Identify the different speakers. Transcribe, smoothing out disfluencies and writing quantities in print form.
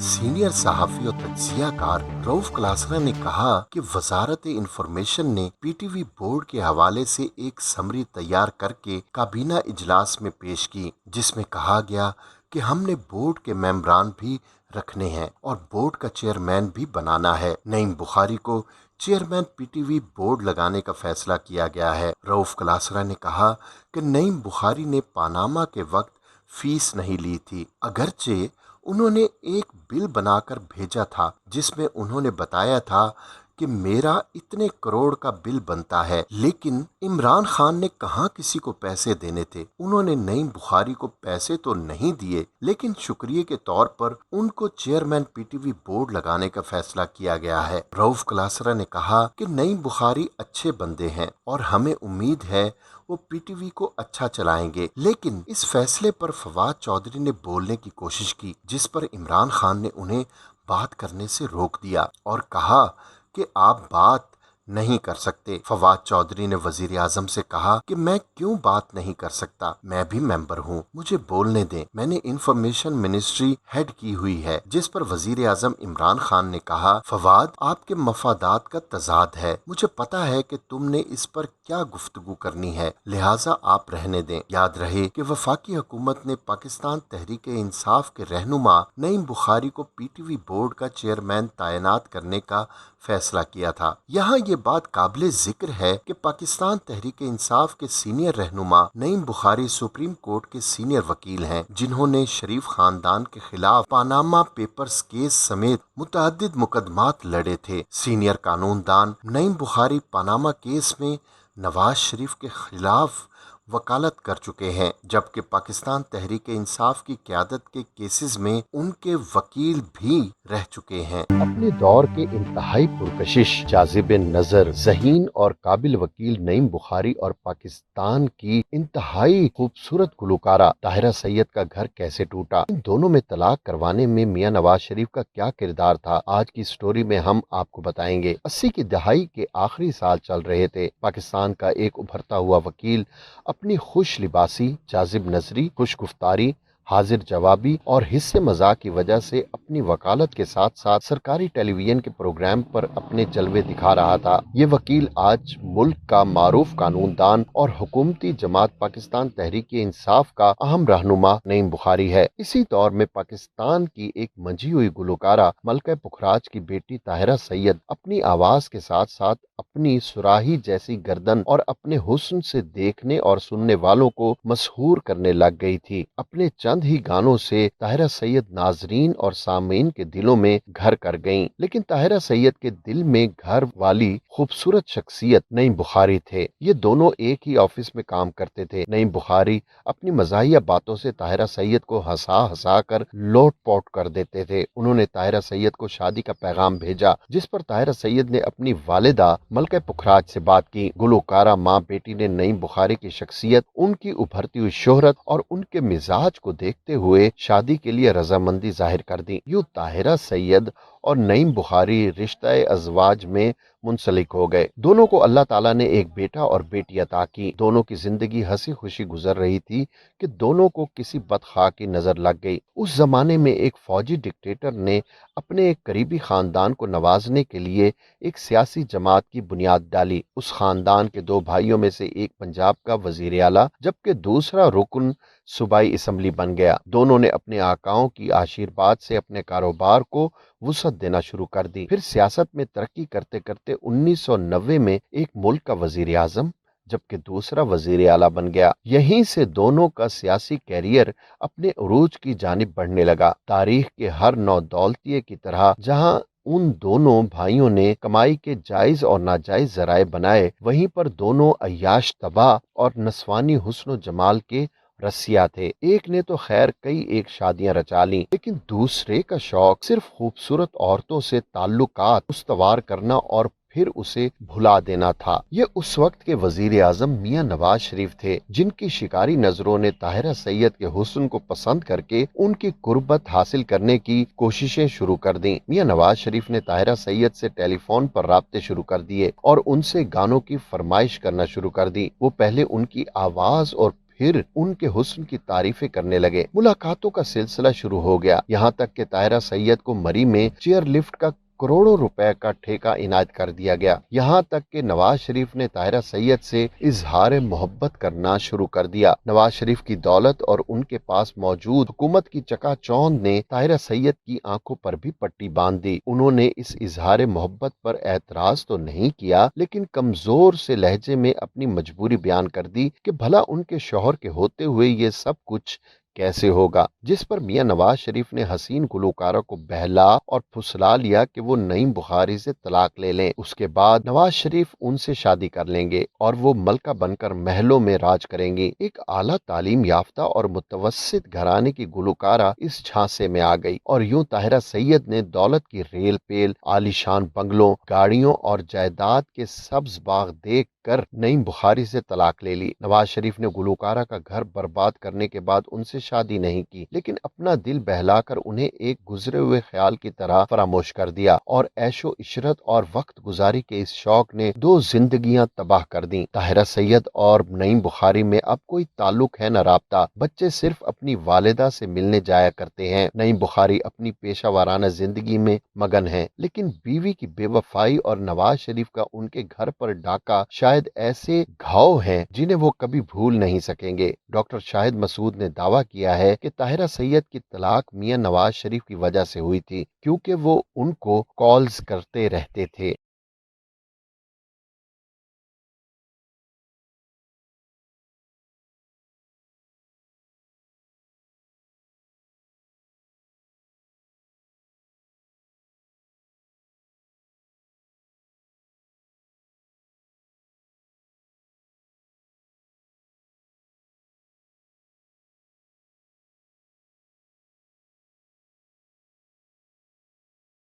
Speaker 1: Senior صحافی اور تجزیہ کار رؤف کلاسرا نے کہا کہ وزارت انفارمیشن نے پی ٹی وی بورڈ کے حوالے سے ایک سمری تیار کر کے کابینہ اجلاس میں پیش کی، جس میں کہا گیا کہ ہم نے بورڈ کے ممبران بھی رکھنے ہیں اور بورڈ کا چیئرمین بھی بنانا ہے۔ نعیم بخاری کو chairman P T V board لگانے کا فیصلہ کیا گیا ہے۔ رؤف کلاسرا نے کہا کہ نعیم بخاری نے پاناما کے وقت فیس نہیں لی تھی، اگرچہ انہوں نے ایک بل بنا کر بھیجا تھا جس میں انہوں نے بتایا تھا کہ میرا اتنے کروڑ کا بل بنتا ہے، لیکن عمران خان نے کہاں کسی کو پیسے دینے تھے۔ انہوں نے نعیم بخاری کو پیسے تو نہیں دیے، لیکن شکریہ کے طور پر ان کو chairman P T V board لگانے کا فیصلہ کیا گیا ہے۔ رؤف کلاسرا نے کہا کہ نعیم بخاری اچھے بندے ہیں اور ہمیں امید ہے وہ پی ٹی وی کو اچھا چلائیں گے، لیکن اس فیصلے پر فواد چودھری نے بولنے کی کوشش کی، جس پر عمران خان نے انہیں بات کرنے سے روک دیا اور کہا کہ آپ بات نہیں کر سکتے۔ فواد چودھری نے وزیر اعظم سے کہا کہ میں کیوں بات نہیں کر سکتا، میں بھی ممبر ہوں، مجھے بولنے دیں، میں نے انفارمیشن منسٹری ہیڈ کی ہوئی ہے۔ جس پر وزیر اعظم عمران خان نے کہا، فواد، آپ کے مفادات کا تضاد ہے، مجھے پتا ہے کہ تم نے اس پر کیا گفتگو کرنی ہے، لہٰذا آپ رہنے دیں۔ یاد رہے کہ وفاقی حکومت نے پاکستان تحریک انصاف کے رہنما نعیم بخاری کو پی ٹی وی بورڈ کا چیئرمین تعینات کرنے کا فیصلہ کیا تھا۔ یہاں یہ بات قابل ذکر ہے کہ پاکستان تحریک انصاف کے سینئر رہنما نعیم بخاری سپریم کورٹ کے سینئر وکیل ہیں، جنہوں نے شریف خاندان کے خلاف پاناما پیپرز کیس سمیت متعدد مقدمات لڑے تھے۔ سینئر قانون دان نعیم بخاری پاناما کیس میں نواز شریف کے خلاف وکالت کر چکے ہیں، جبکہ پاکستان تحریک انصاف کی قیادت کے کیسز میں ان کے وکیل بھی رہ چکے ہیں۔ اپنے دور کے انتہائی پرکشش، جاذب نظر، ذہین اور قابل وکیل نعیم بخاری اور پاکستان کی انتہائی خوبصورت گلوکارہ طاہرہ سید کا گھر کیسے ٹوٹا؟ ان دونوں میں طلاق کروانے میں میاں نواز شریف کا کیا کردار تھا؟ آج کی سٹوری میں ہم آپ کو بتائیں گے۔ 80 کی دہائی کے آخری سال چل رہے تھے۔ پاکستان کا ایک ابھرتا ہوا وکیل اپنی خوش لباسی، جاذب نظری، خوش گفتاری، حاضر جوابی اور حصے مزاح کی وجہ سے اپنی وکالت کے ساتھ ساتھ سرکاری ٹیلی ویژن کے پروگرام پر اپنے جلوے دکھا رہا تھا۔ یہ وکیل آج ملک کا معروف قانون دان اور حکومتی جماعت پاکستان تحریک انصاف کا اہم رہنما نعیم بخاری ہے۔ اسی دور میں پاکستان کی ایک منجھی ہوئی گلوکارہ ملکہ پکھراج کی بیٹی طاہرہ سید اپنی آواز کے ساتھ ساتھ اپنی سراہی جیسی گردن اور اپنے حسن سے دیکھنے اور سننے والوں کو مسحور کرنے لگ گئی تھی۔ اپنے چند ہی گانوں سے طاہرہ سید ناظرین اور سامعین کے دلوں میں گھر کر گئیں، لیکن طاہرہ سید کے دل میں گھر والی خوبصورت شخصیت نعیم بخاری تھے۔ یہ دونوں ایک ہی آفس میں کام کرتے تھے۔ نعیم بخاری اپنی مزاحیہ باتوں سے طاہرہ سید کو ہنسا ہنسا کر لوٹ پوٹ کر دیتے تھے۔ انہوں نے طاہرہ سید کو شادی کا پیغام بھیجا، جس پر طاہرہ سید نے اپنی والدہ ملکہ پکھراج سے بات کی۔ گلوکارہ ماں بیٹی نے نعیم بخاری کی شخصیت، ان کی ابھرتی ہوئی شہرت اور ان کے مزاج کو دیکھتے ہوئے شادی کے لیے رضامندی ظاہر کر دی۔ یوں طاہرہ سید اور نعیم بخاری رشتہ ازواج میں منسلک ہو گئے۔ دونوں کو اللہ تعالیٰ نے ایک بیٹا اور بیٹی عطا کی۔ دونوں کی زندگی ہنسی خوشی گزر رہی تھی کہ دونوں کو کسی بدخواہ کی نظر لگ گئی۔ اس زمانے میں ایک فوجی ڈکٹیٹر نے اپنے ایک قریبی خاندان کو نوازنے کے لیے ایک سیاسی جماعت کی بنیاد ڈالی۔ اس خاندان کے دو بھائیوں میں سے ایک پنجاب کا وزیر اعلیٰ جبکہ دوسرا رکن صوبائی اسمبلی بن گیا۔ دونوں نے اپنے آقاؤں کی آشیرواد سے اپنے کاروبار کو وسعت دینا شروع کر دی۔ پھر سیاست میں ترقی کرتے کرتے 1990 میں ایک ملک کا وزیر اعظم جبکہ دوسرا وزیر اعلیٰ بن گیا۔ یہیں سے دونوں کا سیاسی کیریئر اپنے عروج کی جانب بڑھنے لگا۔ تاریخ کے ہر نو دولتیے کی طرح جہاں ان دونوں بھائیوں نے کمائی کے جائز اور ناجائز ذرائع بنائے، وہیں پر دونوں عیاش طبع اور نسوانی حسن و جمال کے رسیا تھے۔ ایک نے تو خیر کئی ایک شادیاں رچا لیں، لیکن دوسرے کا شوق صرف خوبصورت عورتوں سے تعلقات استوار کرنا اور پھر اسے بھلا دینا تھا۔ یہ اس وقت کے وزیر اعظم میاں نواز شریف تھے، جن کی شکاری نظروں نے طاہرہ سید کے حسن کو پسند کر کے ان کی قربت حاصل کرنے کی کوششیں شروع کر دیں۔ میاں نواز شریف نے طاہرہ سید سے ٹیلی فون پر رابطے شروع کر دیے اور ان سے گانوں کی فرمائش کرنا شروع کر دی۔ وہ پہلے ان کی آواز اور پھر ان کے حسن کی تعریفیں کرنے لگے۔ ملاقاتوں کا سلسلہ شروع ہو گیا، یہاں تک کہ طاہرہ سید کو مری میں چیئر لفٹ کا کروڑوں روپے کا ٹھیکہ عنایت کر دیا گیا۔ یہاں تک کہ نواز شریف نے طاہرہ سید سے اظہار محبت کرنا شروع کر دیا۔ نواز شریف کی دولت اور ان کے پاس موجود حکومت کی چکا چوند نے طاہرہ سید کی آنکھوں پر بھی پٹی باندھ دی۔ انہوں نے اس اظہار محبت پر اعتراض تو نہیں کیا، لیکن کمزور سے لہجے میں اپنی مجبوری بیان کر دی کہ بھلا ان کے شوہر کے ہوتے ہوئے یہ سب کچھ کیسے ہوگا، جس پر میاں نواز شریف نے حسین گلوکارہ کو بہلا اور پھسلا لیا کہ وہ نعیم بخاری سے طلاق لے لیں۔ اس کے بعد نواز شریف ان سے شادی کر لیں گے اور وہ ملکہ بن کر محلوں میں راج کریں گی۔ ایک اعلیٰ تعلیم یافتہ اور متوسط گھرانے کی گلوکارہ اس جھانسے میں آ گئی، اور یوں طاہرہ سید نے دولت کی ریل پیل، عالیشان بنگلوں، گاڑیوں اور جائیداد کے سبز باغ دیکھ کر نعیم بخاری سے طلاق لے لی۔ نواز شریف نے گلوکارہ کا گھر برباد کرنے کے بعد ان سے شادی نہیں کی، لیکن اپنا دل بہلا کر انہیں ایک گزرے ہوئے خیال کی طرح فراموش کر دیا، اور عیش و عشرت اور وقت گزاری کے اس شوق نے 2 زندگیاں تباہ کر دیں۔ طاہرہ سید اور نعیم بخاری میں اب کوئی تعلق ہے نہ رابطہ، بچے صرف اپنی والدہ سے ملنے جایا کرتے ہیں۔ نعیم بخاری اپنی پیشہ وارانہ زندگی میں مگن ہیں، لیکن بیوی کی بے وفائی اور نواز شریف کا ان کے گھر پر ڈاکہ شاید ایسے گھاؤ ہیں جنہیں وہ کبھی بھول نہیں سکیں گے۔ ڈاکٹر شاہد مسعود نے دعویٰ کیا ہے کہ طاہرہ سید کی طلاق میاں نواز شریف کی وجہ سے ہوئی تھی، کیونکہ وہ ان کو کالز کرتے رہتے تھے۔